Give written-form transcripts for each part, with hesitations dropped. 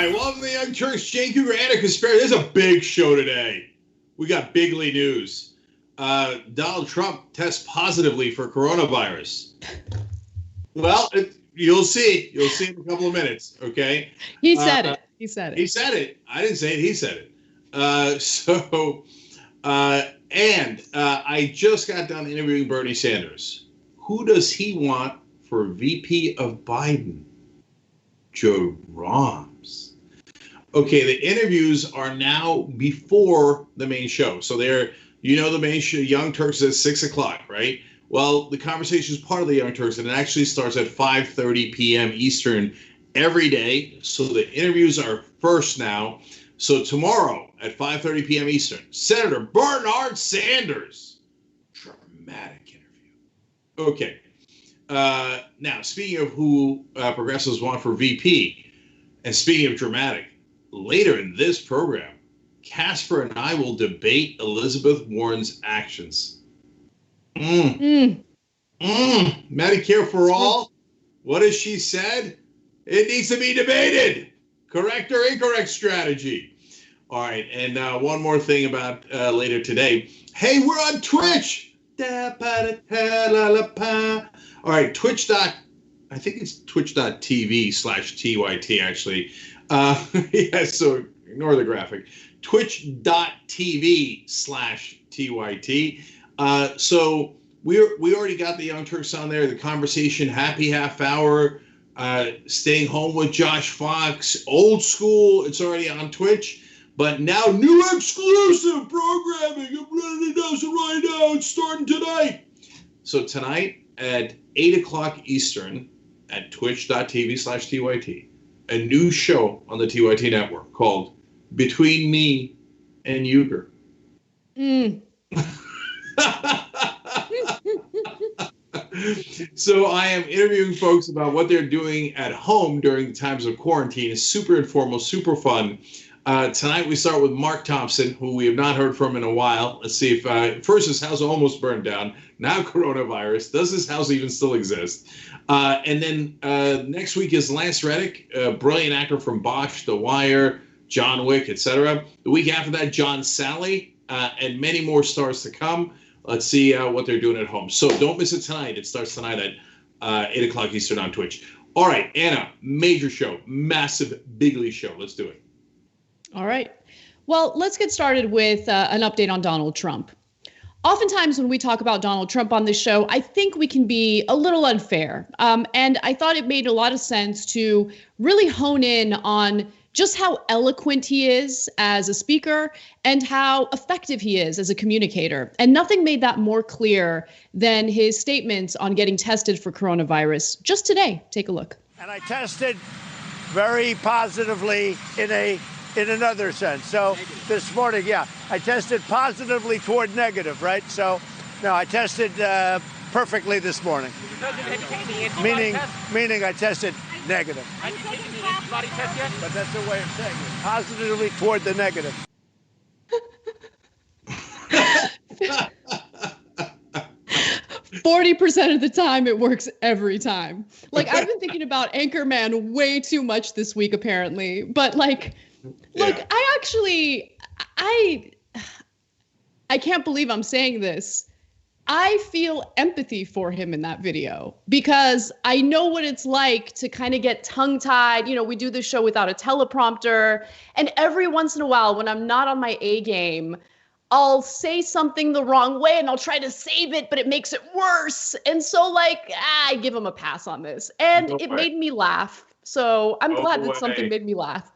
right, welcome to the Young Turks. Cenk, Uygur, and Kasparian. There's a big show today. We got bigly news. Donald Trump tests positively for coronavirus. Well, you'll see. You'll see in a couple of minutes, okay? He said it. He said it. He said it. I didn't say it. He said it. I just got done interviewing Bernie Sanders. Who does he want for VP of Biden? Joe Roms. Okay, the interviews are now before the main show. So they're, the main show, Young Turks, is at 6 o'clock, right? Well, the conversation is part of the Young Turks, and it actually starts at 5:30 p.m. Eastern every day. So the interviews are first now. So tomorrow at 5:30 p.m. Eastern, Senator Bernard Sanders. Dramatic interview. Okay. Now, speaking of who progressives want for VP, and speaking of dramatic, later in this program, Casper and I will debate Elizabeth Warren's actions. Medicare for all? What has she said? It needs to be debated. Correct or incorrect strategy? All right, and one more thing about later today. Hey, we're on Twitch. All right, I think it's twitch.tv/TYT, actually. Yeah, so ignore the graphic. Twitch.tv/TYT. So we already got the Young Turks on there, the conversation, happy half hour, staying home with Josh Fox, old school. It's already on Twitch. But now new exclusive programming. I'm ready to announce it right now. It's starting tonight. So tonight at 8 o'clock Eastern at twitch.tv/TYT, a new show on the TYT network called Between Me and Uygur. So I am interviewing folks about what they're doing at home during times of quarantine. It's super informal, super fun. Tonight we start with Mark Thompson, who we have not heard from in a while. Let's see if first his house almost burned down. Now coronavirus. Does his house even still exist? And then next week is Lance Reddick, a brilliant actor from Bosch, The Wire, John Wick, etc. The week after that, John Sally, and many more stars to come. Let's see what they're doing at home. So don't miss it tonight. It starts tonight at 8 o'clock Eastern on Twitch. All right, Anna, major show, massive, bigly show. Let's do it. All right. Well, let's get started with an update on Donald Trump. Oftentimes when we talk about Donald Trump on this show, I think we can be a little unfair. And I thought it made a lot of sense to really hone in on just how eloquent he is as a speaker and how effective he is as a communicator. And nothing made that more clear than his statements on getting tested for coronavirus just today. Take a look. And I tested very positively in another sense. So this morning, I tested positively toward negative, right? So, no, I tested perfectly this morning. Meaning I tested negative. Have you taken the antibody test yet? But that's the way of saying it. Positively toward the negative. 40% of the time, it works every time. Like, I've been thinking about Anchorman way too much this week, apparently. But, like, look, I can't believe I'm saying this. I feel empathy for him in that video because I know what it's like to kind of get tongue-tied. We do this show without a teleprompter. And every once in a while, when I'm not on my A game, I'll say something the wrong way and I'll try to save it, but it makes it worse. And so, I give him a pass on this. And it made me laugh. So I'm glad that something made me laugh.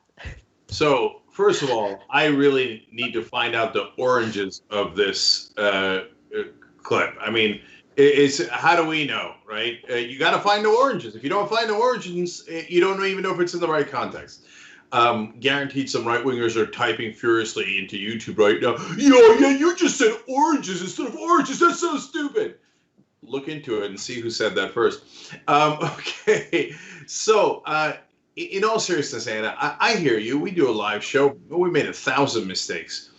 So, first of all, I really need to find out the oranges of this clip. I mean, it's how do we know, right? You got to find the oranges. If you don't find the oranges, you don't even know if it's in the right context. Guaranteed some right-wingers are typing furiously into YouTube right now. You just said oranges instead of oranges. That's so stupid. Look into it and see who said that first. Okay, so in all seriousness, Anna, I hear you. We do a live show. We made 1,000 mistakes.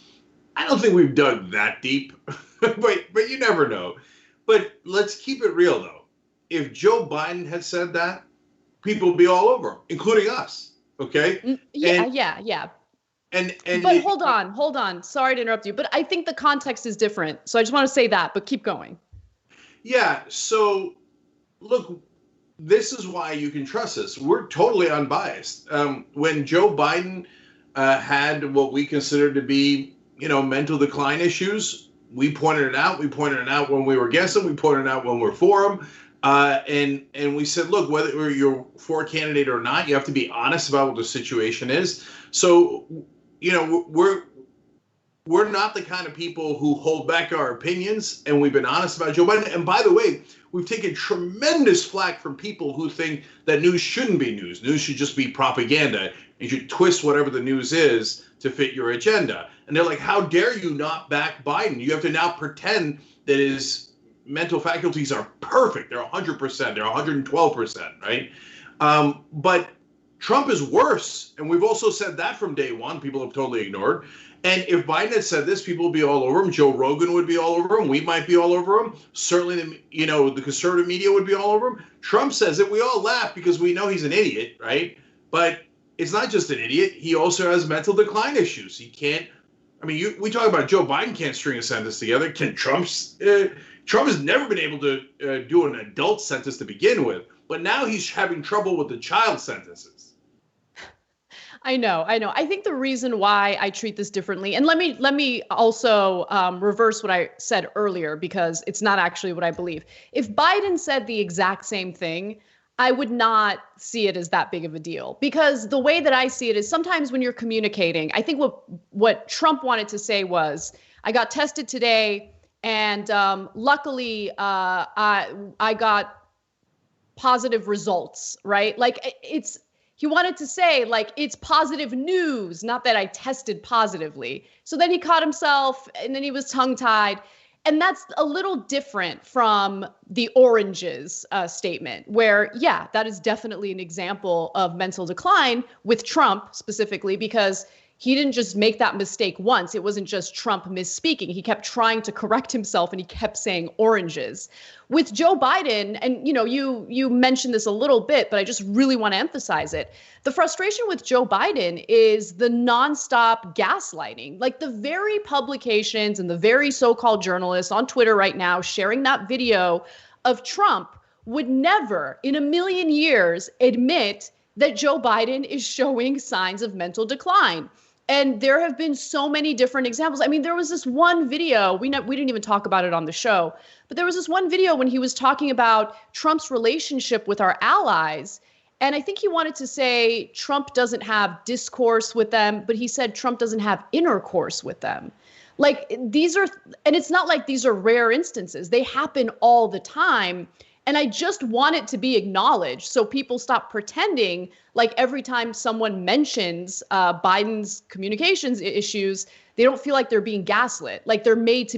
I don't think we've dug that deep, but you never know. But let's keep it real, though. If Joe Biden had said that, people would be all over, including us. Okay. Yeah, and, yeah. And but hold on. Sorry to interrupt you, but I think the context is different. So I just want to say that, but keep going. Yeah. So look, this is why you can trust us. We're totally unbiased. When Joe Biden had what we consider to be, mental decline issues, we pointed it out. We pointed it out when we were against him. We pointed it out when we're for him. And we said, look, whether you're for a candidate or not, you have to be honest about what the situation is. So, we're not the kind of people who hold back our opinions, and we've been honest about Joe Biden. And by the way, we've taken tremendous flack from people who think that news shouldn't be news. News should just be propaganda. You should twist whatever the news is to fit your agenda. And they're like, how dare you not back Biden? You have to now pretend that his mental faculties are perfect. They're 100%. They're 112%, right? But Trump is worse. And we've also said that from day one. People have totally ignored. And if Biden had said this, people would be all over him. Joe Rogan would be all over him. We might be all over him. Certainly, the conservative media would be all over him. Trump says it. We all laugh because we know he's an idiot, right? But it's not just an idiot. He also has mental decline issues. He can't. I mean, we talk about Joe Biden can't string a sentence together. Can Trump's? Trump has never been able to do an adult sentence to begin with. But now he's having trouble with the child sentences. I know. I think the reason why I treat this differently, and let me also reverse what I said earlier, because it's not actually what I believe. If Biden said the exact same thing, I would not see it as that big of a deal, because the way that I see it is sometimes when you're communicating, I think what Trump wanted to say was, I got tested today, and luckily I got positive results, right? Like he wanted to say, like, it's positive news, not that I tested positively. So then he caught himself, and then he was tongue-tied. And that's a little different from the oranges statement, where, yeah, that is definitely an example of mental decline with Trump specifically, because he didn't just make that mistake once. It wasn't just Trump misspeaking. He kept trying to correct himself, and he kept saying oranges. With Joe Biden, and you mentioned this a little bit, but I just really want to emphasize it. The frustration with Joe Biden is the nonstop gaslighting. Like, the very publications and the very so-called journalists on Twitter right now sharing that video of Trump would never in a million years admit that Joe Biden is showing signs of mental decline. And there have been so many different examples. I mean, there was this one video, we didn't even talk about it on the show, but there was this one video when he was talking about Trump's relationship with our allies. And I think he wanted to say Trump doesn't have discourse with them, but he said Trump doesn't have intercourse with them. Like, and it's not like these are rare instances. They happen all the time. And I just want it to be acknowledged so people stop pretending like every time someone mentions Biden's communications issues, they don't feel like they're being gaslit, like they're made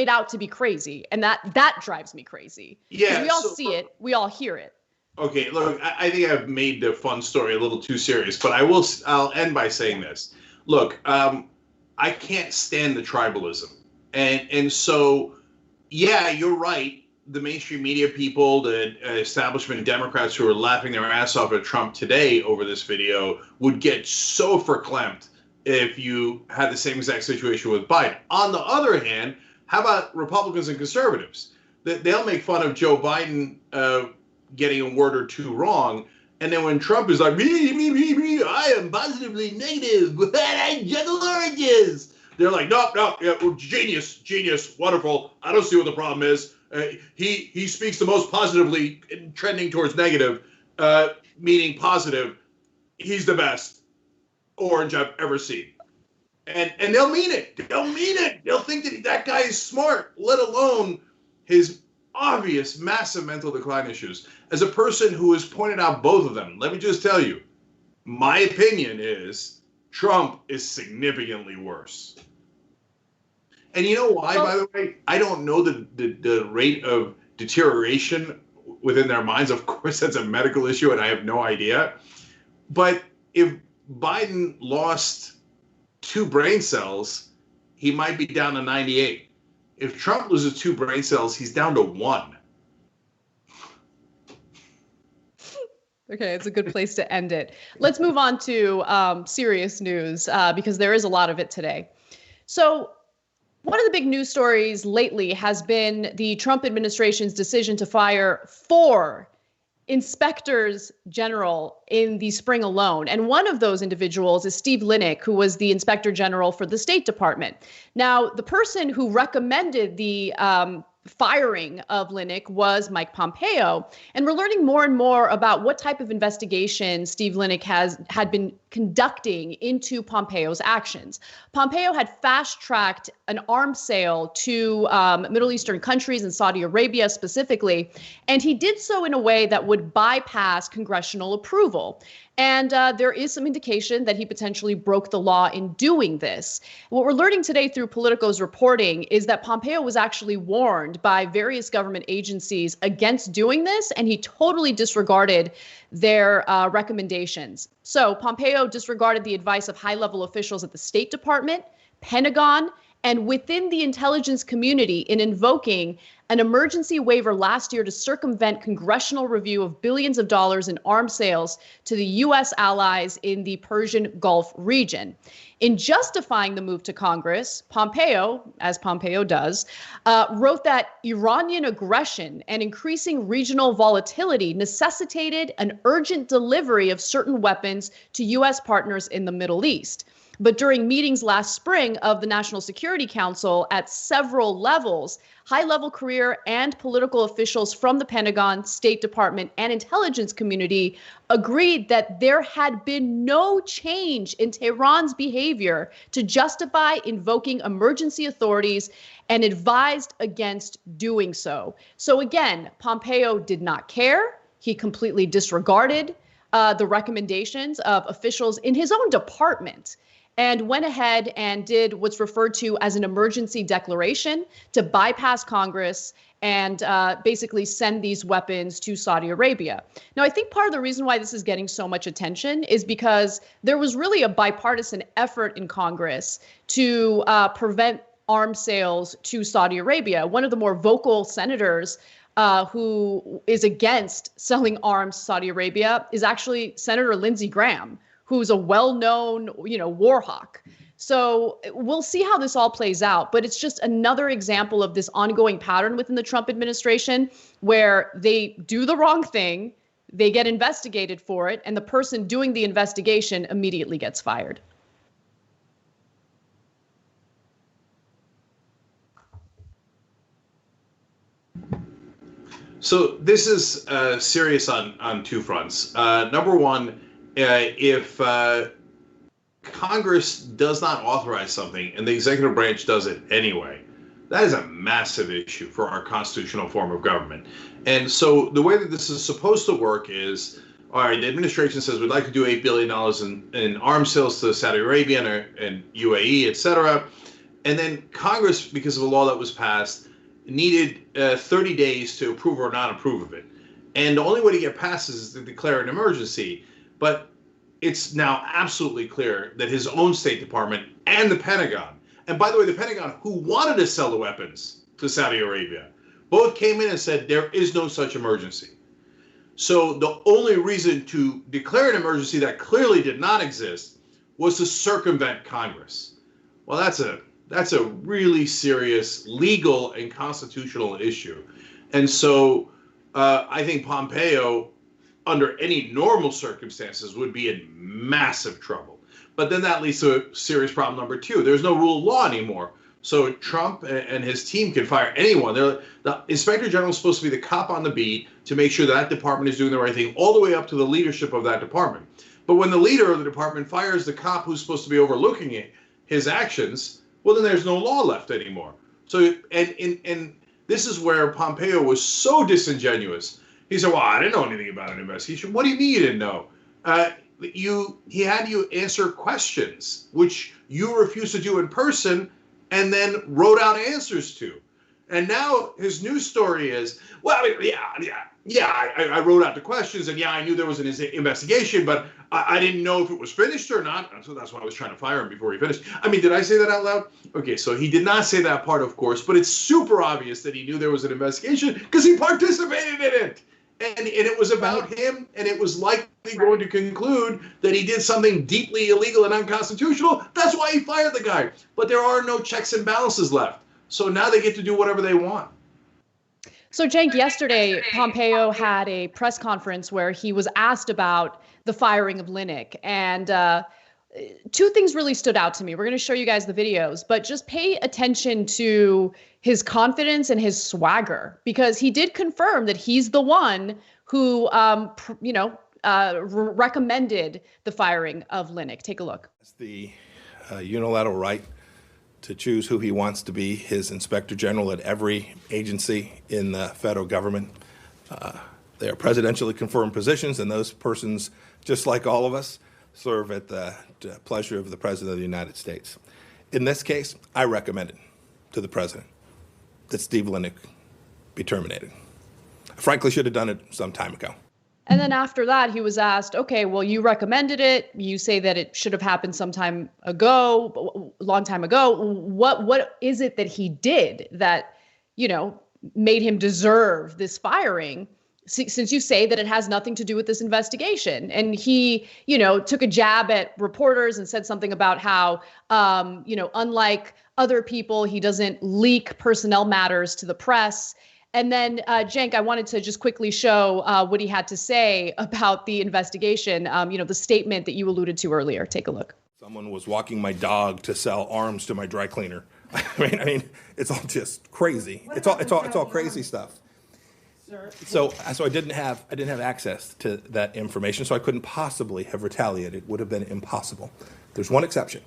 out to be crazy. And that drives me crazy. Yeah, we all see it. We all hear it. Okay, look, I think I've made the fun story a little too serious, but I'll end by saying this. Look, I can't stand the tribalism. And so, yeah, you're right. The mainstream media people, the establishment Democrats who are laughing their ass off at Trump today over this video would get so verklempt if you had the same exact situation with Biden. On the other hand, how about Republicans and conservatives? They'll make fun of Joe Biden getting a word or two wrong. And then when Trump is like, me, I am positively negative, I juggle oranges. They're like, no, yeah, genius, wonderful. I don't see what the problem is. He speaks the most positively, trending towards negative, meaning positive. He's the best orange I've ever seen. And they'll mean it. They'll think that guy is smart, let alone his obvious massive mental decline issues. As a person who has pointed out both of them, let me just tell you, my opinion is Trump is significantly worse. And you know why, by the way? I don't know the rate of deterioration within their minds. Of course, that's a medical issue, and I have no idea. But if Biden lost 2 brain cells, he might be down to 98. If Trump loses 2 brain cells, he's down to 1. Okay, it's a good place to end it. Let's move on to serious news because there is a lot of it today. So one of the big news stories lately has been the Trump administration's decision to fire 4 inspectors general in the spring alone. And one of those individuals is Steve Linick, who was the inspector general for the State Department. Now, the person who recommended the firing of Linick was Mike Pompeo. And we're learning more and more about what type of investigation Steve Linick had been conducting into Pompeo's actions. Pompeo had fast-tracked an arms sale to Middle Eastern countries and Saudi Arabia specifically, and he did so in a way that would bypass congressional approval. And there is some indication that he potentially broke the law in doing this. What we're learning today through Politico's reporting is that Pompeo was actually warned by various government agencies against doing this, and he totally disregarded their recommendations. So Pompeo disregarded the advice of high-level officials at the State Department, Pentagon, and within the intelligence community in invoking an emergency waiver last year to circumvent congressional review of billions of dollars in arms sales to the U.S. allies in the Persian Gulf region. In justifying the move to Congress, Pompeo, as Pompeo does, wrote that Iranian aggression and increasing regional volatility necessitated an urgent delivery of certain weapons to U.S. partners in the Middle East. But during meetings last spring of the National Security Council at several levels, high-level career and political officials from the Pentagon, State Department, and intelligence community agreed that there had been no change in Tehran's behavior to justify invoking emergency authorities and advised against doing so. So again, Pompeo did not care. He completely disregarded the recommendations of officials in his own department, and went ahead and did what's referred to as an emergency declaration to bypass Congress and basically send these weapons to Saudi Arabia. Now, I think part of the reason why this is getting so much attention is because there was really a bipartisan effort in Congress to prevent arms sales to Saudi Arabia. One of the more vocal senators who is against selling arms to Saudi Arabia is actually Senator Lindsey Graham, who's a well-known, war hawk. So we'll see how this all plays out, but it's just another example of this ongoing pattern within the Trump administration where they do the wrong thing, they get investigated for it, and the person doing the investigation immediately gets fired. So this is serious on 2 fronts. Number one, if Congress does not authorize something and the executive branch does it anyway, that is a massive issue for our constitutional form of government. And so the way that this is supposed to work is, all right, the administration says we'd like to do $8 billion in arms sales to Saudi Arabia and UAE, et cetera. And then Congress, because of a law that was passed, needed 30 days to approve or not approve of it. And the only way to get past this is to declare an emergency. But it's now absolutely clear that his own State Department and the Pentagon, and by the way, the Pentagon, who wanted to sell the weapons to Saudi Arabia, both came in and said there is no such emergency. So the only reason to declare an emergency that clearly did not exist was to circumvent Congress. Well, that's a really serious legal and constitutional issue. And so I think Pompeo, under any normal circumstances, would be in massive trouble. But then that leads to a serious problem number 2. There's no rule of law anymore. So Trump and his team can fire anyone. The inspector general is supposed to be the cop on the beat to make sure that department is doing the right thing, all the way up to the leadership of that department. But when the leader of the department fires the cop who's supposed to be overlooking his actions, well, then there's no law left anymore. So, and this is where Pompeo was so disingenuous. He said, well, I didn't know anything about an investigation. What do you mean you didn't know? He had you answer questions, which you refused to do in person, and then wrote out answers to. And now his news story is, well, I wrote out the questions, and I knew there was an investigation, but I didn't know if it was finished or not. So that's why I was trying to fire him before he finished. I mean, did I say that out loud? Okay, so he did not say that part, of course, but it's super obvious that he knew there was an investigation because he participated in it. and it was about him, and it was likely going to conclude that he did something deeply illegal and unconstitutional. That's why he fired the guy. But there are no checks and balances left. So now they get to do whatever they want. So, Cenk, yesterday, Pompeo had a press conference where he was asked about the firing of Linick. And two things really stood out to me. We're going to show you guys the videos, but just pay attention to his confidence and his swagger, because he did confirm that he's the one who, recommended the firing of Linick. Take a look. It's the unilateral right to choose who he wants to be his inspector general at every agency in the federal government. They are presidentially confirmed positions, and those persons, just like all of us, serve at the pleasure of the President of the United States. In this case, I recommended to the President that Steve Linick be terminated. I frankly should have done it some time ago. And then after that, he was asked, okay, well, you recommended it. You say that it should have happened some time ago, a long time ago. What is it that he did that, made him deserve this firing? Since you say that it has nothing to do with this investigation. And he, took a jab at reporters and said something about how, unlike other people, he doesn't leak personnel matters to the press. And then, Cenk, I wanted to just quickly show what he had to say about the investigation, the statement that you alluded to earlier. Take a look. Someone was walking my dog to sell arms to my dry cleaner. I mean, it's all just crazy. It's all crazy stuff. So I didn't have access to that information, so I couldn't possibly have retaliated. It would have been impossible. There's one exception.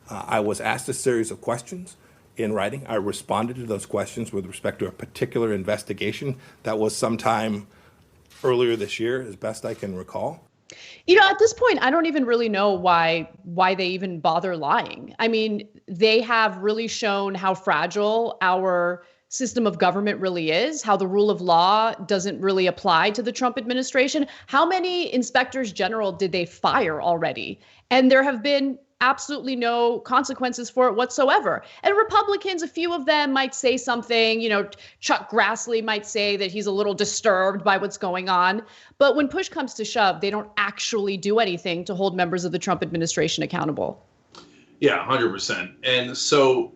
I was asked a series of questions in writing. I responded to those questions with respect to a particular investigation that was sometime earlier this year, as best I can recall. At this point, I don't even really know why they even bother lying. I mean, they have really shown how fragile our system of government really is, how the rule of law doesn't really apply to the Trump administration. How many inspectors general did they fire already? And there have been absolutely no consequences for it whatsoever. And Republicans, a few of them might say something, Chuck Grassley might say that he's a little disturbed by what's going on. But when push comes to shove, they don't actually do anything to hold members of the Trump administration accountable. Yeah, 100%. And so,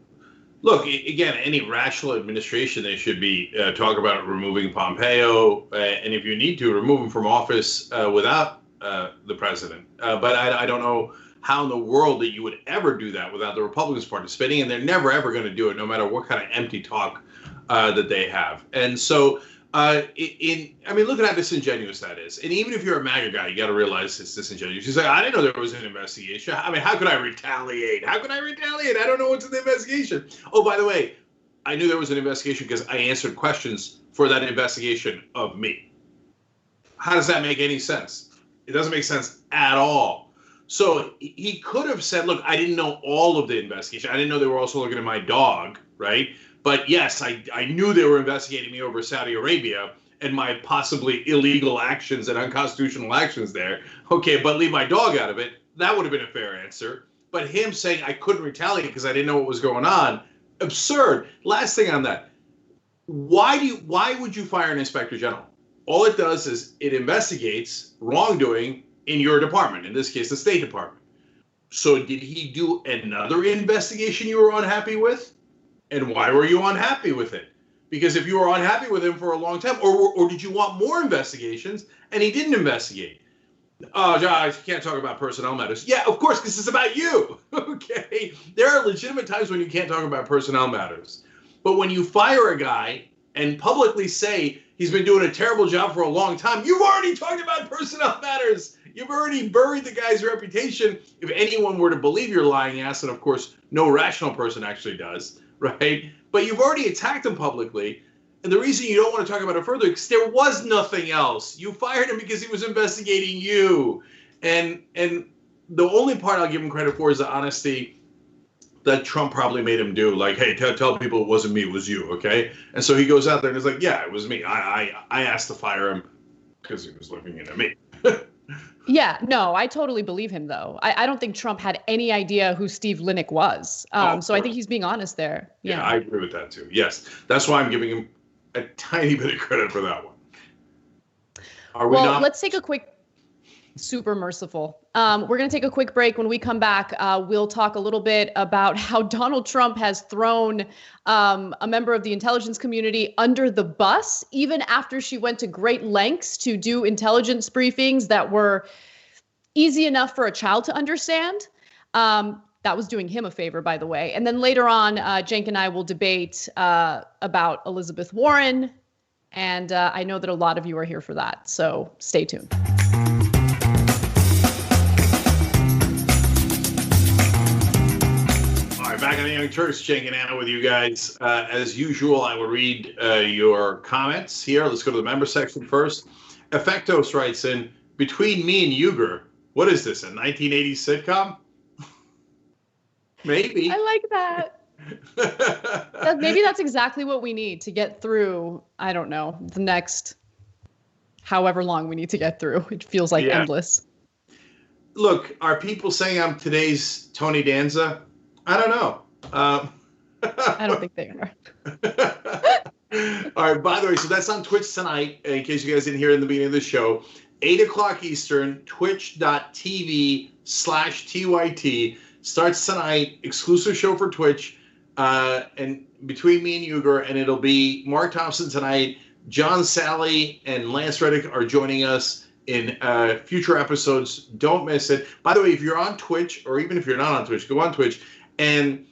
look, again, any rational administration, they should be talk about removing Pompeo. And if you need to, remove him from office without the president. But I don't know how in the world that you would ever do that without the Republicans participating, and they're never, ever going to do it, no matter what kind of empty talk that they have. And so, look at how disingenuous that is. And even if you're a MAGA guy, you got to realize it's disingenuous. He's like, I didn't know there was an investigation. I mean, how could I retaliate? I don't know what's in the investigation. Oh, by the way, I knew there was an investigation because I answered questions for that investigation of me. How does that make any sense? It doesn't make sense at all. So he could have said, look, I didn't know all of the investigation. I didn't know they were also looking at my dog, right? But yes, I knew they were investigating me over Saudi Arabia and my possibly illegal actions and unconstitutional actions there. Okay, but leave my dog out of it. That would have been a fair answer. But him saying I couldn't retaliate because I didn't know what was going on, absurd. Last thing on that, why would you fire an inspector general? All it does is it investigates wrongdoing in your department, in this case, the State Department. So did he do another investigation you were unhappy with? And why were you unhappy with it? Because if you were unhappy with him for a long time, or did you want more investigations and he didn't investigate? Oh, Josh, you can't talk about personnel matters. Yeah, of course, because it's about you. Okay. There are legitimate times when you can't talk about personnel matters. But when you fire a guy and publicly say he's been doing a terrible job for a long time, you've already talked about personnel matters. You've already buried the guy's reputation. If anyone were to believe your lying ass, and of course, no rational person actually does, right? But you've already attacked him publicly. And the reason you don't want to talk about it further is there was nothing else. You fired him because he was investigating you. And the only part I'll give him credit for is the honesty that Trump probably made him do. Like, hey, tell people it wasn't me, it was you, okay? And so he goes out there and he's like, yeah, it was me. I asked to fire him because he was looking into me. Yeah, no, I totally believe him, though. I don't think Trump had any idea who Steve Linick was. So I think he's being honest there. Yeah, I agree with that, too. Yes, that's why I'm giving him a tiny bit of credit for that one. Are we Well, not? let's take a quick, super merciful. We're going to take a quick break. When we come back, we'll talk a little bit about how Donald Trump has thrown a member of the intelligence community under the bus, even after she went to great lengths to do intelligence briefings that were easy enough for a child to understand. That was doing him a favor, by the way. And then later on, Cenk and I will debate about Elizabeth Warren. And I know that a lot of you are here for that. So stay tuned. All right, back on the Young Turks, Cenk and Anna with you guys. As usual, I will read your comments here. Let's go to the member section first. Effectos writes in, between me and Uygur, what is this, a 1980s sitcom? Maybe. I like that. Maybe that's exactly what we need to get through, I don't know, the next however long we need to get through. It feels like endless. Look, are people saying I'm today's Tony Danza? I don't know. I don't think they are. All right, by the way, so that's on Twitch tonight, in case you guys didn't hear in the beginning of the show. 8 o'clock Eastern, twitch.tv/TYT. Starts tonight, exclusive show for Twitch, and between me and Uygur, and it'll be Mark Thompson tonight. John Sally and Lance Reddick are joining us in future episodes. Don't miss it. By the way, if you're on Twitch, or even if you're not on Twitch, go on Twitch and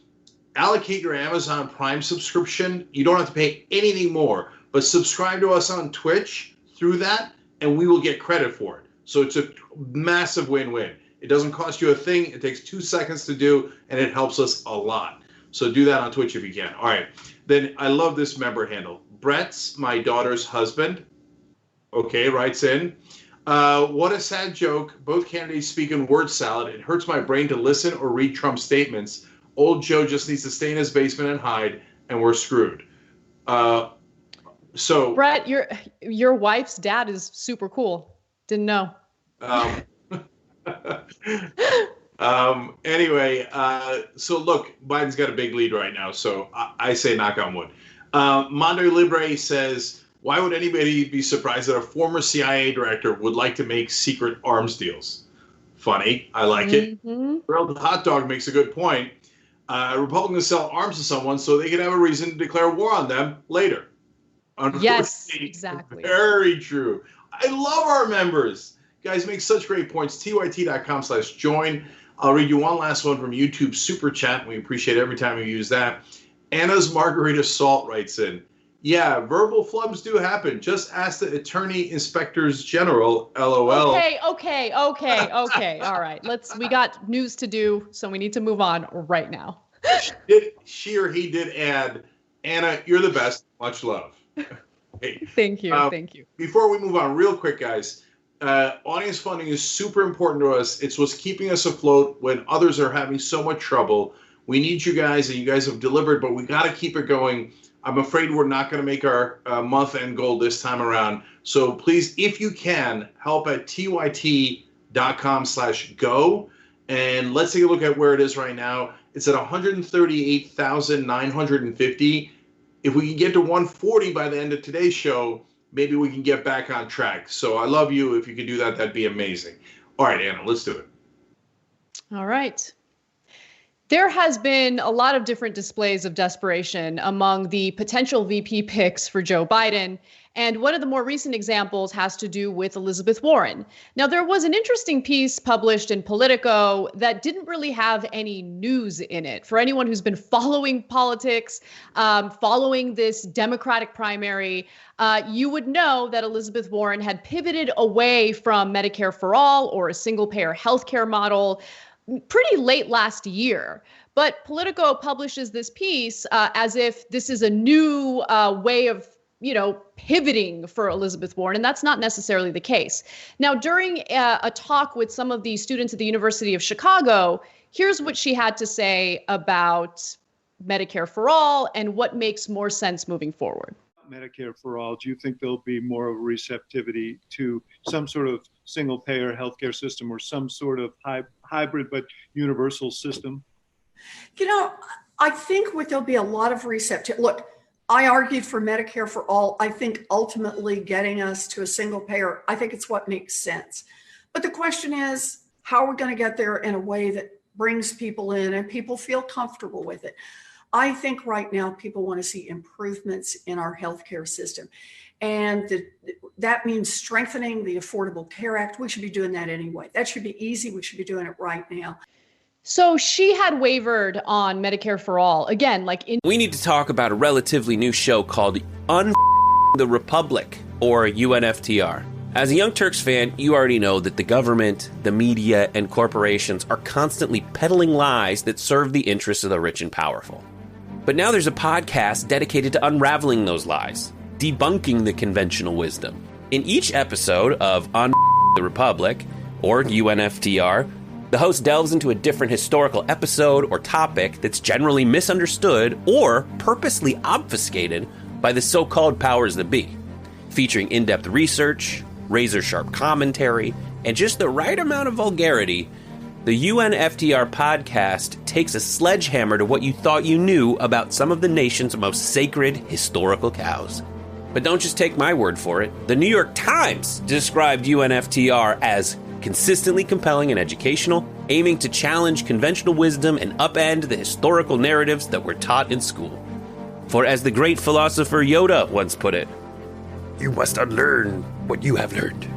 allocate your Amazon Prime subscription. You don't have to pay anything more, but subscribe to us on Twitch through that, and we will get credit for it. So it's a massive win-win. It doesn't cost you a thing. It takes 2 seconds to do, and it helps us a lot. So do that on Twitch if you can. All right. Then I love this member handle. Brett's my daughter's husband. Okay, writes in. What a sad joke. Both candidates speak in word salad. It hurts my brain to listen or read Trump's statements. Old Joe just needs to stay in his basement and hide, and we're screwed. So Brett, your wife's dad is super cool. Didn't know. Anyway, so look, Biden's got a big lead right now, so I say knock on wood. Mondo Libre says, why would anybody be surprised that a former CIA director would like to make secret arms deals? Funny. I like it. Grilled Hot Dog makes a good point. Republicans sell arms to someone so they can have a reason to declare war on them later. Yes, exactly. Very true. I love our members. Guys make such great points. TYT.com/join. I'll read you one last one from YouTube Super Chat. We appreciate every time you use that. Anna's Margarita Salt writes in, yeah, verbal flubs do happen. Just ask the Attorney Inspectors General, LOL. Okay. All right. We got news to do, so we need to move on right now. She or he did add, Anna, you're the best. Much love. Hey, Thank you. Thank you. Before we move on, real quick, guys, audience funding is super important to us. It's what's keeping us afloat when others are having so much trouble. We need you guys, and you guys have delivered, but we got to keep it going. I'm afraid we're not going to make our month-end goal this time around. So please, if you can, help at tyt.com/go. And let's take a look at where it is right now. It's at 138,950. If we can get to 140 by the end of today's show, maybe we can get back on track. So I love you. If you could do that, that'd be amazing. All right, Anna, let's do it. All right. There has been a lot of different displays of desperation among the potential VP picks for Joe Biden. And one of the more recent examples has to do with Elizabeth Warren. Now, there was an interesting piece published in Politico that didn't really have any news in it. For anyone who's been following politics, following this Democratic primary, you would know that Elizabeth Warren had pivoted away from Medicare for all or a single-payer healthcare model pretty late last year. But Politico publishes this piece as if this is a new way of, pivoting for Elizabeth Warren, and that's not necessarily the case. Now, during a talk with some of the students at the University of Chicago, here's what she had to say about Medicare for all and what makes more sense moving forward. Medicare for all, do you think there'll be more of a receptivity to some sort of single-payer healthcare system or some sort of hybrid but universal system? I think there'll be a lot of receptivity. Look, I argued for Medicare for all. I think ultimately getting us to a single payer, I think it's what makes sense. But the question is, how are we going to get there in a way that brings people in and people feel comfortable with it? I think right now people want to see improvements in our healthcare system. And that means strengthening the Affordable Care Act. We should be doing that anyway. That should be easy. We should be doing it right now. So she had wavered on Medicare for All. Again, We need to talk about a relatively new show called the Republic, or UNFTR. As a Young Turks fan, you already know that the government, the media, and corporations are constantly peddling lies that serve the interests of the rich and powerful. But now there's a podcast dedicated to unraveling those lies, debunking the conventional wisdom. In each episode of the Republic, or UNFTR, the host delves into a different historical episode or topic that's generally misunderstood or purposely obfuscated by the so-called powers that be, featuring in-depth research, razor-sharp commentary, and just the right amount of vulgarity. The UNFTR podcast takes a sledgehammer to what you thought you knew about some of the nation's most sacred historical cows. But don't just take my word for it. The New York Times described UNFTR as consistently compelling and educational, aiming to challenge conventional wisdom and upend the historical narratives that were taught in school. For as the great philosopher Yoda once put it, you must unlearn what you have learned.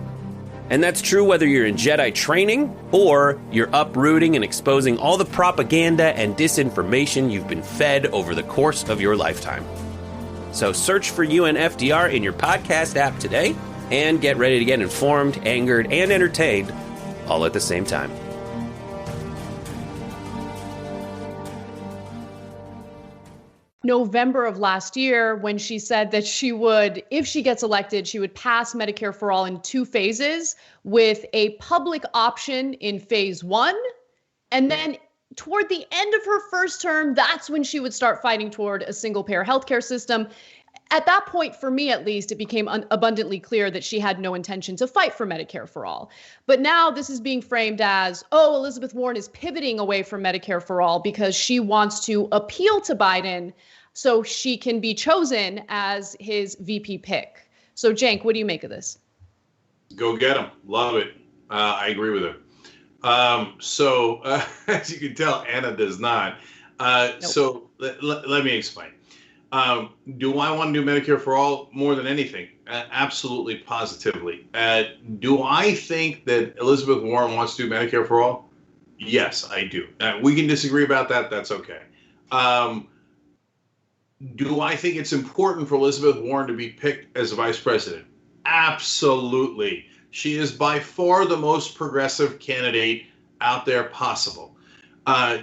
And that's true whether you're in Jedi training or you're uprooting and exposing all the propaganda and disinformation you've been fed over the course of your lifetime. So search for UNFTR in your podcast app today and get ready to get informed, angered, and entertained all at the same time. November of last year, when she said that she would, if she gets elected, she would pass Medicare for All in 2 phases, with a public option in phase 1. And then toward the end of her first term, that's when she would start fighting toward a single payer healthcare system. At that point, for me at least, it became abundantly clear that she had no intention to fight for Medicare for All. But now this is being framed as, oh, Elizabeth Warren is pivoting away from Medicare for All because she wants to appeal to Biden so she can be chosen as his VP pick. So, Cenk, what do you make of this? Go get him. Love it. I agree with her. So as you can tell, Anna does not. Nope. So let me explain. Do I want to do Medicare for All more than anything? Absolutely, positively. Do I think that Elizabeth Warren wants to do Medicare for All? Yes, I do. We can disagree about that. That's okay. Do I think it's important for Elizabeth Warren to be picked as a vice president? Absolutely. She is by far the most progressive candidate out there possible.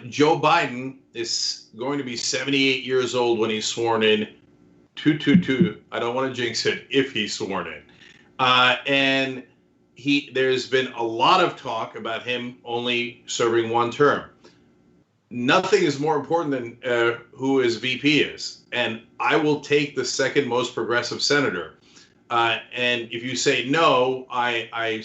Joe Biden is going to be 78 years old when he's sworn in. I don't want to jinx it if he's sworn in. And there's been a lot of talk about him only serving 1 term. Nothing is more important than who his VP is. And I will take the second most progressive senator. And if you say no, I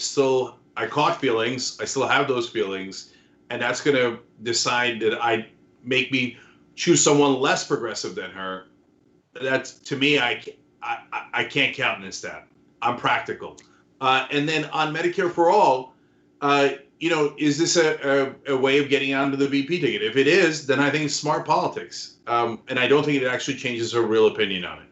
caught feelings. I still have those feelings. And that's going to decide that make me choose someone less progressive than her. That's, to me, I can't countenance that. I'm practical. And then on Medicare for All, is this a way of getting onto the VP ticket? If it is, then I think it's smart politics. And I don't think it actually changes her real opinion on it.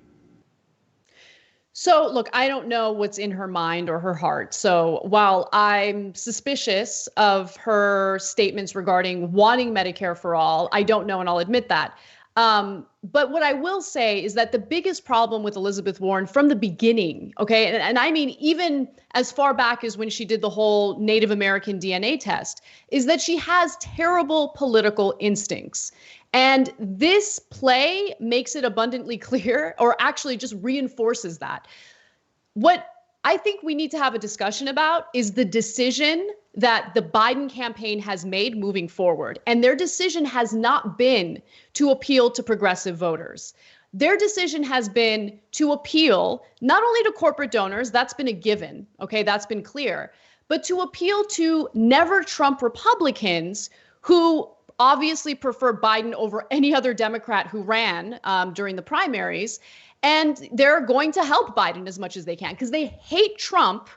So, look, I don't know what's in her mind or her heart. So while I'm suspicious of her statements regarding wanting Medicare for All, I don't know, and I'll admit that. But what I will say is that the biggest problem with Elizabeth Warren from the beginning, okay, and I mean even as far back as when she did the whole Native American DNA test, is that she has terrible political instincts. And this play makes it abundantly clear, or actually just reinforces that. What I think we need to have a discussion about is the decision that the Biden campaign has made moving forward. And their decision has not been to appeal to progressive voters. Their decision has been to appeal not only to corporate donors, that's been a given, okay, that's been clear, but to appeal to never Trump Republicans who obviously prefer Biden over any other Democrat who ran during the primaries. And they're going to help Biden as much as they can because they hate Trump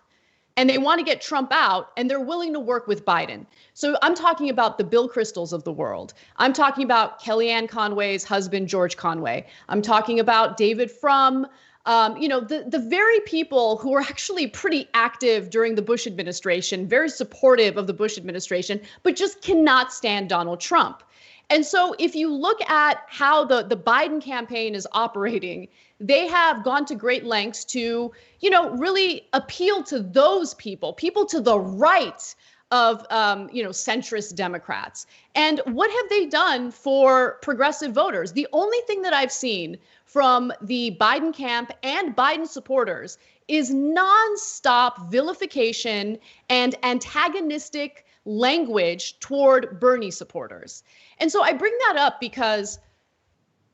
and they want to get Trump out, and they're willing to work with Biden. So I'm talking about the Bill Kristols of the world. I'm talking about Kellyanne Conway's husband, George Conway. I'm talking about David Frum, the very people who were actually pretty active during the Bush administration, very supportive of the Bush administration, but just cannot stand Donald Trump. And so if you look at how the Biden campaign is operating, they have gone to great lengths to, really appeal to those people to the right of, centrist Democrats. And what have they done for progressive voters? The only thing that I've seen from the Biden camp and Biden supporters is nonstop vilification and antagonistic language toward Bernie supporters. And so I bring that up because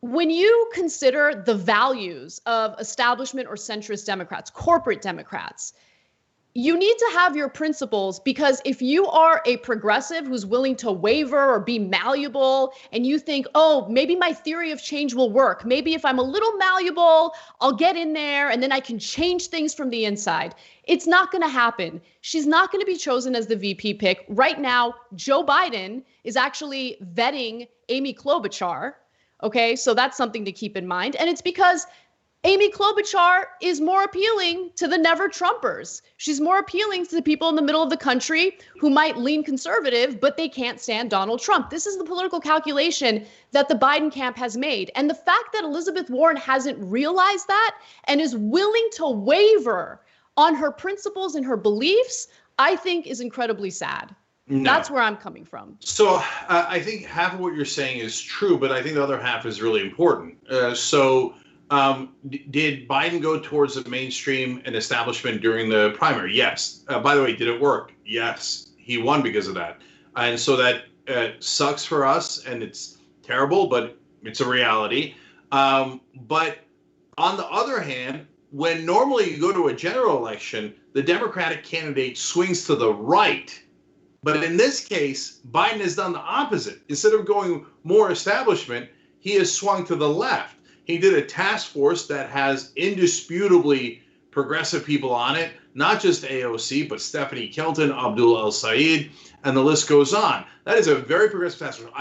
when you consider the values of establishment or centrist Democrats, corporate Democrats, you need to have your principles, because if you are a progressive who's willing to waver or be malleable and you think, oh, maybe my theory of change will work. Maybe if I'm a little malleable, I'll get in there and then I can change things from the inside. It's not going to happen. She's not going to be chosen as the VP pick. Right now, Joe Biden is actually vetting Amy Klobuchar. Okay, so that's something to keep in mind. And it's because Amy Klobuchar is more appealing to the never Trumpers. She's more appealing to the people in the middle of the country who might lean conservative, but they can't stand Donald Trump. This is the political calculation that the Biden camp has made. And the fact that Elizabeth Warren hasn't realized that and is willing to waver on her principles and her beliefs, I think is incredibly sad. No. That's where I'm coming from. So I think half of what you're saying is true, but I think the other half is really important. Did Biden go towards the mainstream and establishment during the primary? Yes. By the way, did it work? Yes. He won because of that. And so that sucks for us, and it's terrible, but it's a reality. But on the other hand, when normally you go to a general election, the Democratic candidate swings to the right. But in this case, Biden has done the opposite. Instead of going more establishment, he has swung to the left. He did a task force that has indisputably progressive people on it, not just AOC, but Stephanie Kelton, Abdul El-Sayed, and the list goes on. That is a very progressive task force.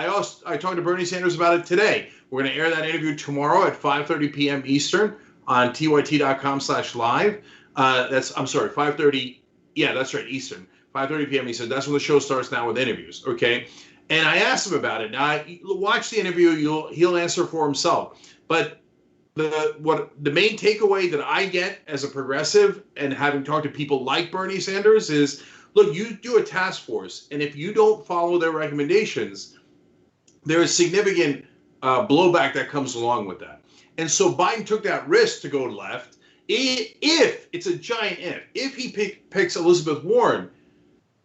I talked to Bernie Sanders about it today. We're going to air that interview tomorrow at 5:30 p.m. Eastern on tyt.com/live. 5:30. Yeah, that's right, Eastern. 5:30 p.m. He said that's when the show starts now with interviews. Okay. And I asked him about it. Now, watch the interview. He'll answer for himself. But the main takeaway that I get as a progressive and having talked to people like Bernie Sanders is, look, you do a task force, and if you don't follow their recommendations, there is significant blowback that comes along with that. And so Biden took that risk to go left. If it's a giant if he picks Elizabeth Warren,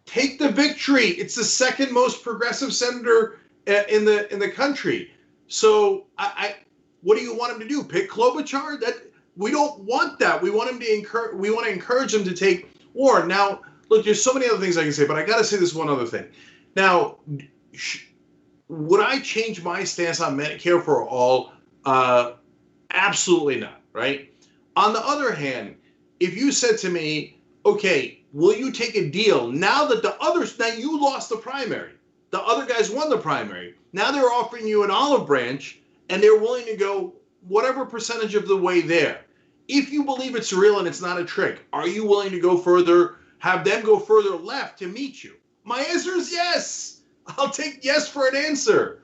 take the victory. It's the second most progressive senator in the country. So what do you want him to do? Pick Klobuchar? That we don't want that. We want him to we want to encourage him to take Warren. Now, look, there's so many other things I can say, but I got to say this one other thing. Now, would I change my stance on Medicare for all? Absolutely not. Right. On the other hand, if you said to me, okay, will you take a deal now that now you lost the primary, the other guys won the primary. Now they're offering you an olive branch and they're willing to go whatever percentage of the way there. If you believe it's real and it's not a trick, are you willing to go further, have them go further left to meet you? My answer is yes. I'll take yes for an answer.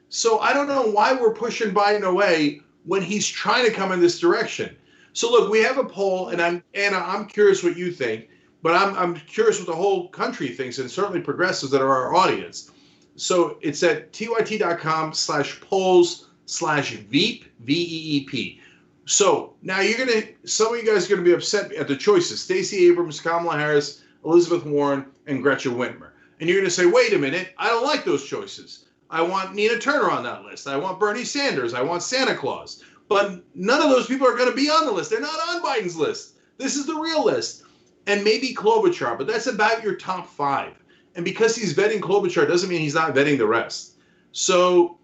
So I don't know why we're pushing Biden away when he's trying to come in this direction. So look, we have a poll, and Anna, I'm curious what you think, but I'm curious what the whole country thinks, and certainly progressives that are our audience. So it's at tyt.com/polls/VEEP, VEEP. So now some of you guys are going to be upset at the choices: Stacey Abrams, Kamala Harris, Elizabeth Warren, and Gretchen Whitmer. And you're going to say, wait a minute, I don't like those choices. I want Nina Turner on that list. I want Bernie Sanders. I want Santa Claus. But none of those people are going to be on the list. They're not on Biden's list. This is the real list. And maybe Klobuchar, but that's about your top 5. And because he's vetting Klobuchar doesn't mean he's not vetting the rest. So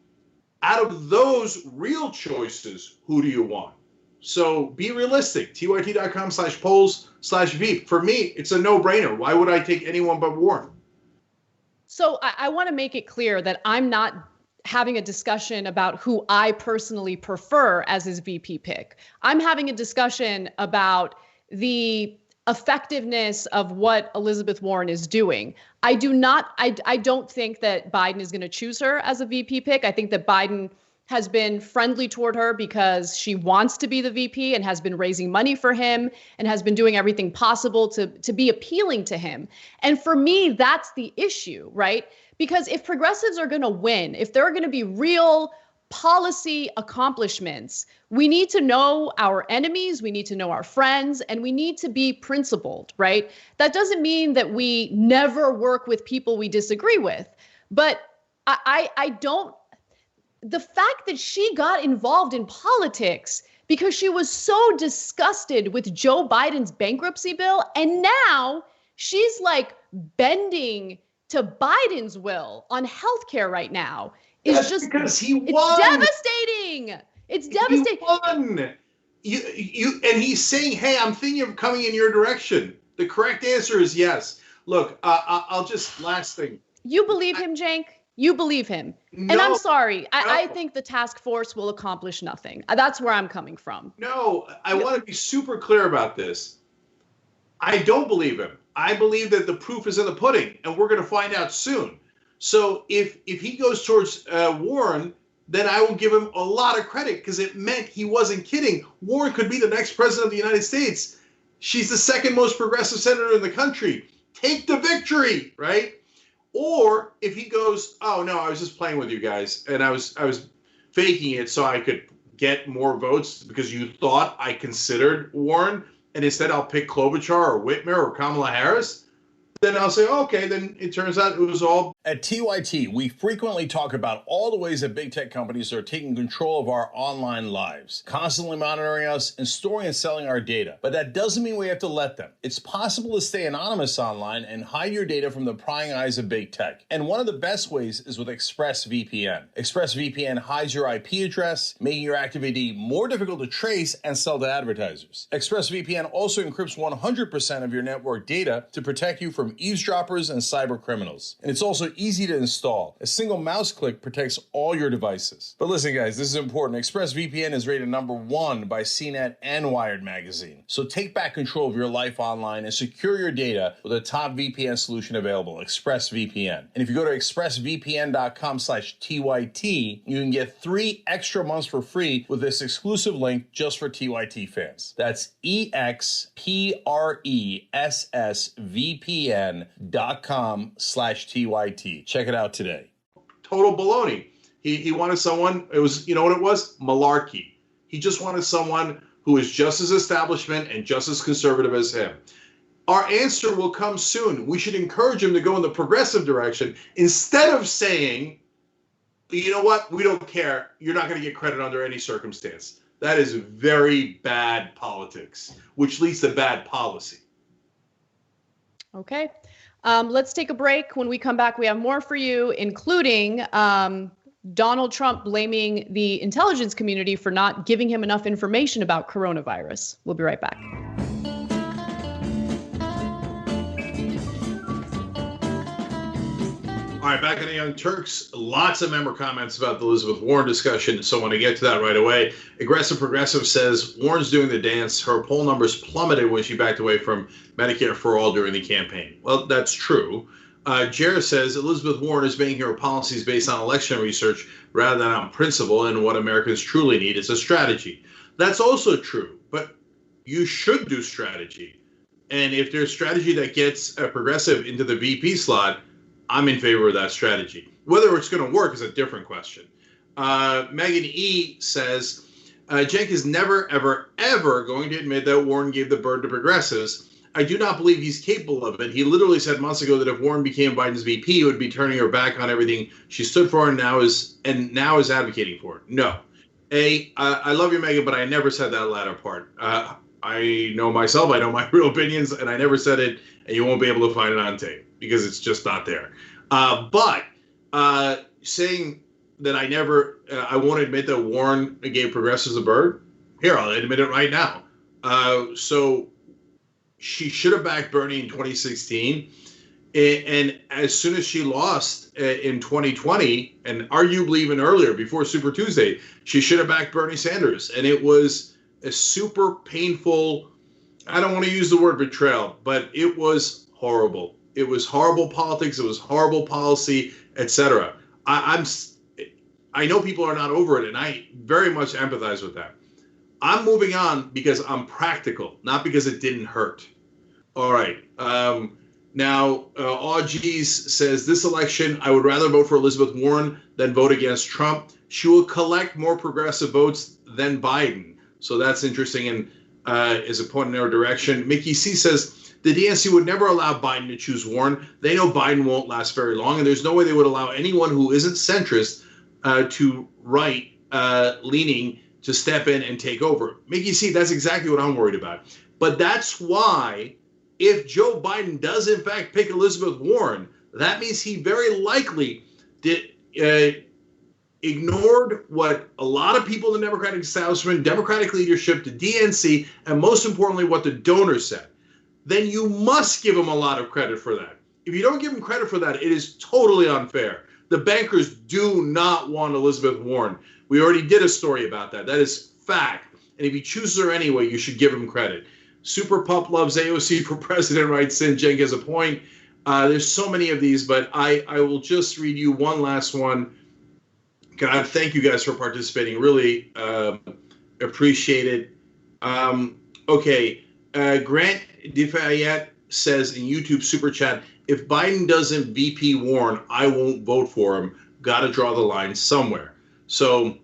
out of those real choices, who do you want? So be realistic. TYT.com/polls/Veep. For me, it's a no-brainer. Why would I take anyone but Warren? So I want to make it clear that I'm not having a discussion about who I personally prefer as his VP pick. I'm having a discussion about the effectiveness of what Elizabeth Warren is doing. I don't think that Biden is going to choose her as a VP pick. I think that Biden has been friendly toward her because she wants to be the VP and has been raising money for him and has been doing everything possible to be appealing to him. And for me, that's the issue, right? Because if progressives are going to win, if there are going to be real policy accomplishments, we need to know our enemies, we need to know our friends, and we need to be principled, right? That doesn't mean that we never work with people we disagree with, but I don't. The fact that she got involved in politics because she was so disgusted with Joe Biden's bankruptcy bill, and now she's like bending to Biden's will on healthcare right now, is That's just because he won. It's devastating. It's devastating. He won. And he's saying, "Hey, I'm thinking of coming in your direction." The correct answer is yes. Look, I'll just last thing. You believe him, Cenk? You believe him. No, and I'm sorry. no. I think the task force will accomplish nothing. That's where I'm coming from. No, I want to be super clear about this. I don't believe him. I believe that the proof is in the pudding, and we're going to find out soon. So if he goes towards Warren, then I will give him a lot of credit because it meant he wasn't kidding. Warren could be the next president of the United States. She's the second most progressive senator in the country. Take the victory, right? Or if he goes, "Oh no, I was just playing with you guys, and I was faking it so I could get more votes because you thought I considered Warren, and instead I'll pick Klobuchar or Whitmer or Kamala Harris," then I'll say, okay, then it turns out it was all. At TYT, we frequently talk about all the ways that big tech companies are taking control of our online lives, constantly monitoring us and storing and selling our data. But that doesn't mean we have to let them. It's possible to stay anonymous online and hide your data from the prying eyes of big tech. And one of the best ways is with ExpressVPN. ExpressVPN hides your IP address, making your activity more difficult to trace and sell to advertisers. ExpressVPN also encrypts 100% of your network data to protect you from eavesdroppers and cyber criminals. And it's also easy to install. A single mouse click protects all your devices. But listen, guys, this is important. ExpressVPN is rated #1 by CNET and Wired magazine. So take back control of your life online and secure your data with a top VPN solution available, ExpressVPN. And if you go to expressvpn.com/TYT, you can get 3 extra months for free with this exclusive link just for TYT fans. That's expressvpn.com/TYT. Check it out today. Total baloney. He wanted someone, it was, you know what it was? Malarkey. He just wanted someone who is just as establishment and just as conservative as him. Our answer will come soon. We should encourage him to go in the progressive direction instead of saying, you know what, we don't care. You're not going to get credit under any circumstance. That is very bad politics, which leads to bad policy. Okay. Let's take a break. When we come back, we have more for you, including Donald Trump blaming the intelligence community for not giving him enough information about coronavirus. We'll be right back. All right, back on the Young Turks, lots of member comments about the Elizabeth Warren discussion, so I want to get to that right away. Aggressive Progressive says Warren's doing the dance. Her poll numbers plummeted when she backed away from Medicare for All during the campaign. Well, that's true. Jared says Elizabeth Warren is making her policies based on election research rather than on principle, and what Americans truly need is a strategy. That's also true, but you should do strategy. And if there's strategy that gets a progressive into the VP slot, I'm in favor of that strategy. Whether it's going to work is a different question. Megan E. says, Cenk is never, ever, ever going to admit that Warren gave the bird to progressives. I do not believe he's capable of it. He literally said months ago that if Warren became Biden's VP, he would be turning her back on everything she stood for and now is advocating for it. No. I love you, Megan, but I never said that latter part. I know myself. I know my real opinions, and I never said it, and you won't be able to find it on tape because it's just not there. But saying that I won't admit that Warren gave progressives a bird? Here, I'll admit it right now. So she should have backed Bernie in 2016. And as soon as she lost in 2020, and arguably even earlier, before Super Tuesday, she should have backed Bernie Sanders. And it was a super painful, I don't want to use the word betrayal, but it was horrible. It was horrible politics. It was horrible policy, etc. I know people are not over it, and I very much empathize with that. I'm moving on because I'm practical, not because it didn't hurt. All right. Now, Augies says, this election, I would rather vote for Elizabeth Warren than vote against Trump. She will collect more progressive votes than Biden. So that's interesting and is a point in our direction. Mickey C says, the DNC would never allow Biden to choose Warren. They know Biden won't last very long, and there's no way they would allow anyone who isn't centrist to right-leaning to step in and take over. Mickey C, that's exactly what I'm worried about. But that's why, if Joe Biden does in fact pick Elizabeth Warren, that means he very likely ignored what a lot of people in the Democratic establishment, Democratic leadership, the DNC, and most importantly, what the donors said. Then you must give him a lot of credit for that. If you don't give him credit for that, it is totally unfair. The bankers do not want Elizabeth Warren. We already did a story about that. That is fact. And if he chooses her anyway, you should give him credit. Super Pup loves AOC for president, writes in. Cenk has a point. There's so many of these, but I will just read you one last one. God, thank you guys for participating. Really appreciate it. Okay. Grant DeFayette says in YouTube Super Chat, if Biden doesn't VP Warren, I won't vote for him. Got to draw the line somewhere. So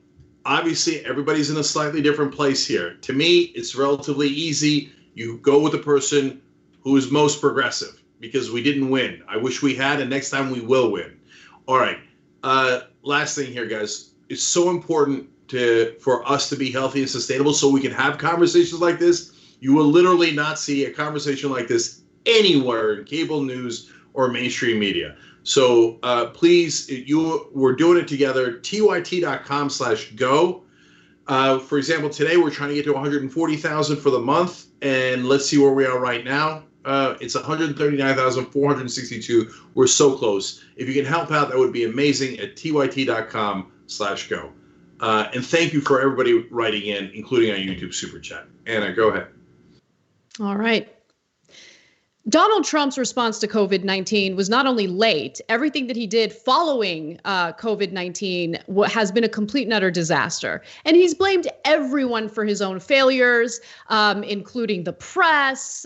obviously everybody's in a slightly different place here. To me, it's relatively easy. You go with the person who is most progressive because we didn't win. I wish we had, and next time we will win. All right. Last thing here, guys. It's so important for us to be healthy and sustainable so we can have conversations like this. You will literally not see a conversation like this anywhere in cable news or mainstream media. So please, we're doing it together. TYT.com/go. For example, today we're trying to get to 140,000 for the month, and let's see where we are right now. It's 139,462. We're so close. If you can help out, that would be amazing at TYT.com/go. And thank you for everybody writing in, including on YouTube Super Chat. Anna, go ahead. All right. Donald Trump's response to COVID-19 was not only late, everything that he did following COVID-19 has been a complete and utter disaster. And he's blamed everyone for his own failures, including the press,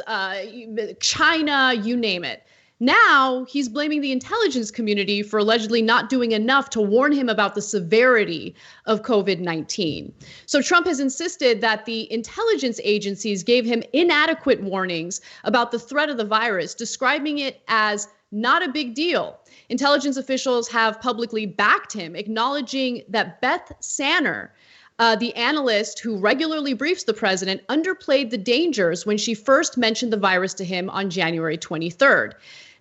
China, you name it. Now he's blaming the intelligence community for allegedly not doing enough to warn him about the severity of COVID-19. So Trump has insisted that the intelligence agencies gave him inadequate warnings about the threat of the virus, describing it as not a big deal. Intelligence officials have publicly backed him, acknowledging that Beth Sanner, the analyst who regularly briefs the president, underplayed the dangers when she first mentioned the virus to him on January 23rd.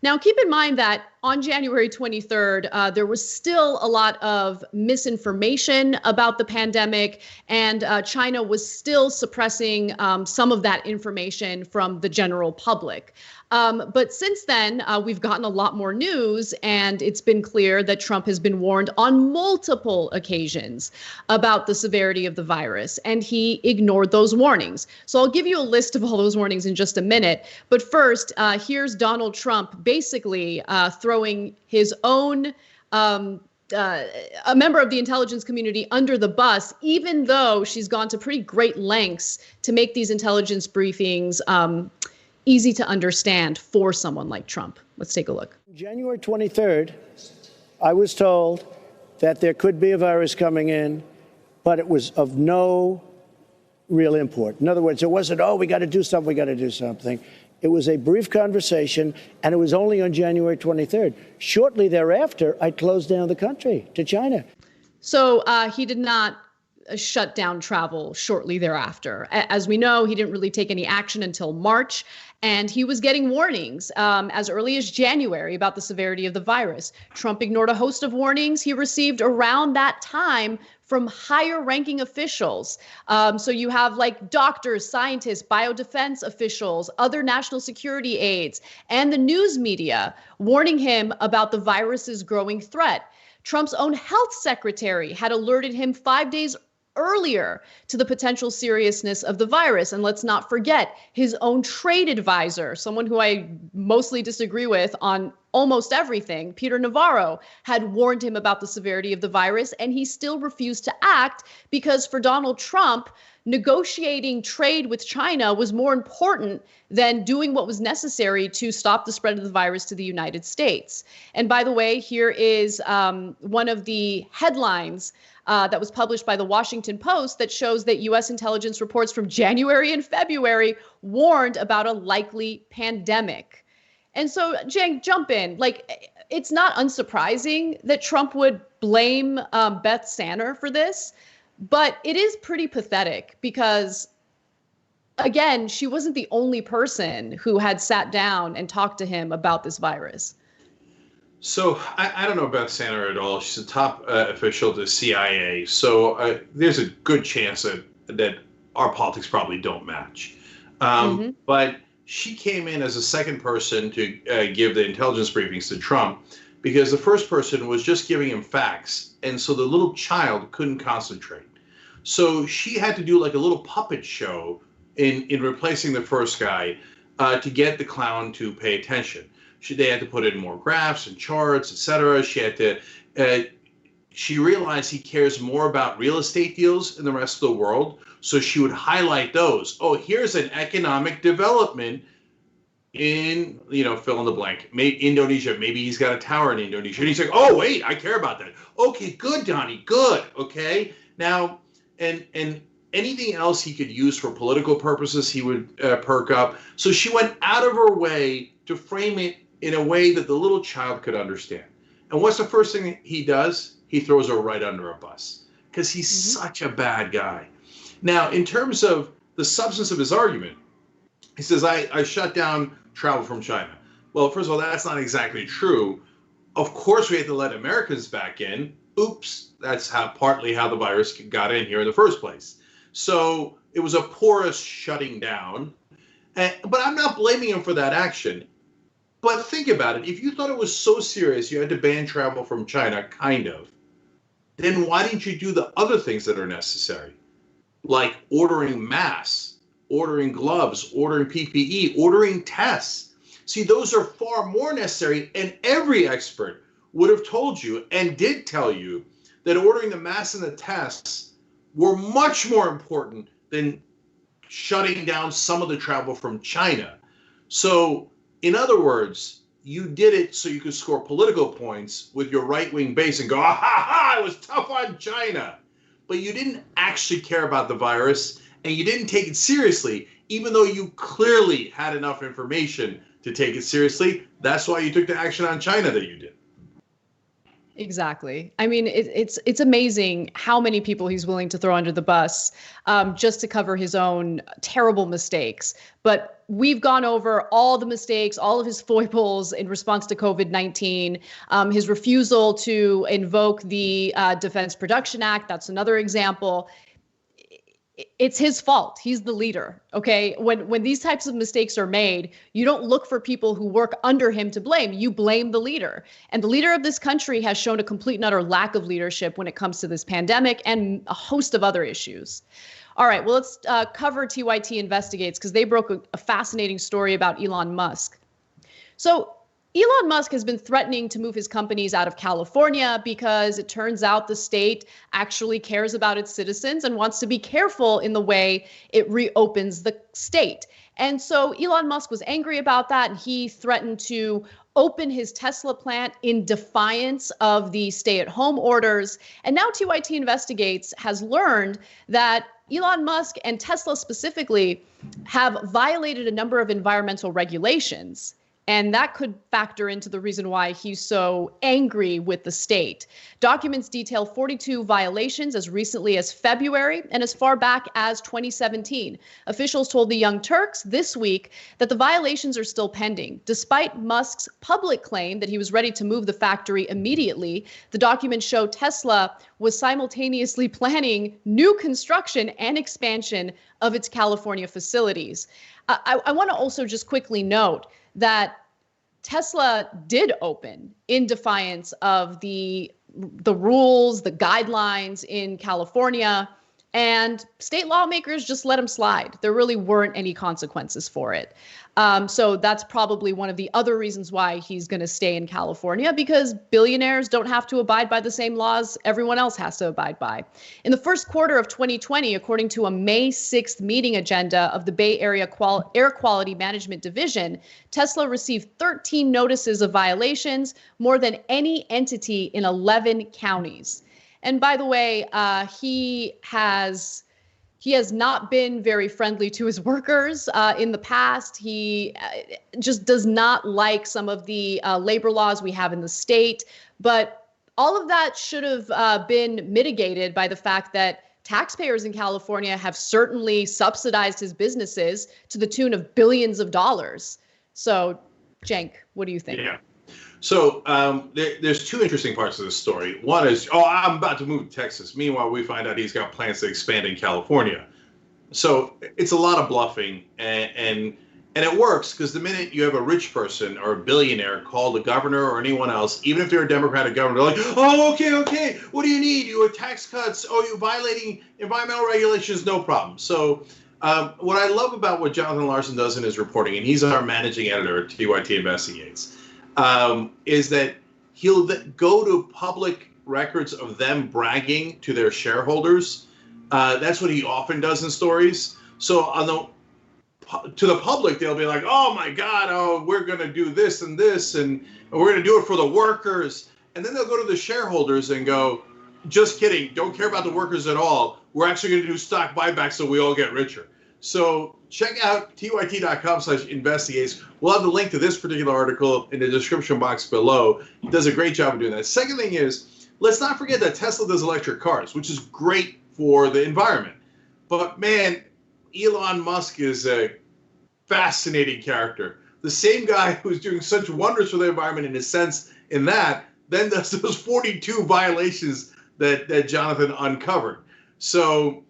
Now, keep in mind that on January 23rd, there was still a lot of misinformation about the pandemic, and China was still suppressing some of that information from the general public. But since then, we've gotten a lot more news, and it's been clear that Trump has been warned on multiple occasions about the severity of the virus, and he ignored those warnings. So I'll give you a list of all those warnings in just a minute. But first, here's Donald Trump basically throwing his own a member of the intelligence community under the bus, even though she's gone to pretty great lengths to make these intelligence briefings easy to understand for someone like Trump. Let's take a look. January 23rd, I was told that there could be a virus coming in, but it was of no real import. In other words, it wasn't, oh, we got to do something, we got to do something. It was a brief conversation, and it was only on January 23rd. Shortly thereafter, I closed down the country to China. So he did not shut down travel shortly thereafter. As we know, he didn't really take any action until March, and he was getting warnings as early as January about the severity of the virus. Trump ignored a host of warnings he received around that time from higher ranking officials. So you have like doctors, scientists, biodefense officials, other national security aides, and the news media warning him about the virus's growing threat. Trump's own health secretary had alerted him 5 days earlier to the potential seriousness of the virus. And let's not forget his own trade advisor, someone who I mostly disagree with on almost everything, Peter Navarro, had warned him about the severity of the virus, and he still refused to act because for Donald Trump, negotiating trade with China was more important than doing what was necessary to stop the spread of the virus to the United States. And by the way, here is one of the headlines that was published by the Washington Post that shows that U.S. intelligence reports from January and February warned about a likely pandemic. And so, Cenk, jump in. Like, it's not unsurprising that Trump would blame Beth Sanner for this, but it is pretty pathetic because, again, she wasn't the only person who had sat down and talked to him about this virus. So I don't know Beth Sanner at all. She's a top official at the CIA. So there's a good chance that our politics probably don't match. But she came in as a second person to give the intelligence briefings to Trump because the first person was just giving him facts. And so the little child couldn't concentrate. So she had to do like a little puppet show in replacing the first guy to get the clown to pay attention. They had to put in more graphs and charts, etc. She had to. She realized he cares more about real estate deals in the rest of the world, so she would highlight those. Oh, here's an economic development in, fill in the blank. Indonesia. Maybe he's got a tower in Indonesia. And he's like, oh wait, I care about that. Okay, good, Donnie, good. Okay, now and anything else he could use for political purposes, he would perk up. So she went out of her way to frame it in a way that the little child could understand. And what's the first thing he does? He throws her right under a bus because he's such a bad guy. Now, in terms of the substance of his argument, he says, I shut down travel from China. Well, first of all, that's not exactly true. Of course, we had to let Americans back in. Oops, that's partly how the virus got in here in the first place. So it was a porous shutting down. But I'm not blaming him for that action. But think about it. If you thought it was so serious you had to ban travel from China, kind of, then why didn't you do the other things that are necessary? Like ordering masks, ordering gloves, ordering PPE, ordering tests. See, those are far more necessary. And every expert would have told you and did tell you that ordering the masks and the tests were much more important than shutting down some of the travel from China. So, in other words, you did it so you could score political points with your right-wing base and go, ah, ha, ha, I was tough on China. But you didn't actually care about the virus, and you didn't take it seriously, even though you clearly had enough information to take it seriously. That's why you took the action on China that you did. Exactly. I mean, it's amazing how many people he's willing to throw under the bus just to cover his own terrible mistakes. But we've gone over all the mistakes, all of his foibles in response to COVID-19, his refusal to invoke the Defense Production Act. That's another example. It's his fault. He's the leader. Okay. When these types of mistakes are made, you don't look for people who work under him to blame. You blame the leader. And the leader of this country has shown a complete and utter lack of leadership when it comes to this pandemic and a host of other issues. All right. Well, let's cover TYT Investigates because they broke a fascinating story about Elon Musk. So Elon Musk has been threatening to move his companies out of California because it turns out the state actually cares about its citizens and wants to be careful in the way it reopens the state. And so Elon Musk was angry about that, and he threatened to open his Tesla plant in defiance of the stay-at-home orders. And now TYT Investigates has learned that Elon Musk and Tesla specifically have violated a number of environmental regulations. And that could factor into the reason why he's so angry with the state. Documents detail 42 violations as recently as February and as far back as 2017. Officials told the Young Turks this week that the violations are still pending. Despite Musk's public claim that he was ready to move the factory immediately, the documents show Tesla was simultaneously planning new construction and expansion of its California facilities. I want to also just quickly note that Tesla did open in defiance of the rules, the guidelines in California, and state lawmakers just let him slide. There really weren't any consequences for it. So that's probably one of the other reasons why he's going to stay in California, because billionaires don't have to abide by the same laws everyone else has to abide by. In the first quarter of 2020, according to a May 6th meeting agenda of the Bay Area Air Quality Management Division, Tesla received 13 notices of violations, more than any entity in 11 counties. And by the way, he has not been very friendly to his workers in the past. He just does not like some of the labor laws we have in the state. But all of that should have been mitigated by the fact that taxpayers in California have certainly subsidized his businesses to the tune of billions of dollars. So, Cenk, what do you think? Yeah. So there's two interesting parts of this story. One is, I'm about to move to Texas. Meanwhile, we find out he's got plans to expand in California. So it's a lot of bluffing, and it works because the minute you have a rich person or a billionaire call the governor or anyone else, even if they're a Democratic governor, they're like, oh, okay, what do you need? You have tax cuts? Oh, you're violating environmental regulations? No problem. So what I love about what Jonathan Larson does in his reporting, and he's our managing editor at TYT Investigates, is that he'll go to public records of them bragging to their shareholders. That's what he often does in stories. So to the public, they'll be like, oh my God, we're going to do this and this, and we're going to do it for the workers. And then they'll go to the shareholders and go, just kidding, don't care about the workers at all. We're actually going to do stock buybacks so we all get richer. So check out tyt.com/investigates. We'll have the link to this particular article in the description box below. He does a great job of doing that. Second thing is, let's not forget that Tesla does electric cars, which is great for the environment. But man, Elon Musk is a fascinating character. The same guy who's doing such wonders for the environment in a sense in that, then does those 42 violations that Jonathan uncovered. So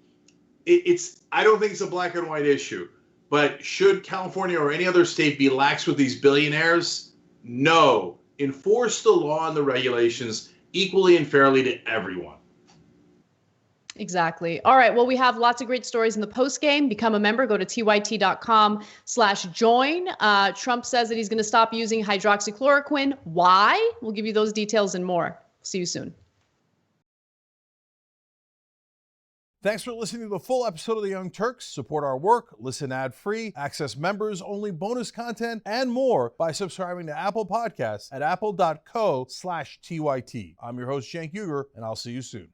I don't think it's a black and white issue, but should California or any other state be lax with these billionaires? No. Enforce the law and the regulations equally and fairly to everyone. Exactly. All right. Well, we have lots of great stories in the post game. Become a member. Go to tyt.com/join. Trump says that he's going to stop using hydroxychloroquine. Why? We'll give you those details and more. See you soon. Thanks for listening to the full episode of The Young Turks. Support our work, listen ad-free, access members-only bonus content, and more by subscribing to Apple Podcasts at apple.co/TYT. I'm your host, Cenk Uygur, and I'll see you soon.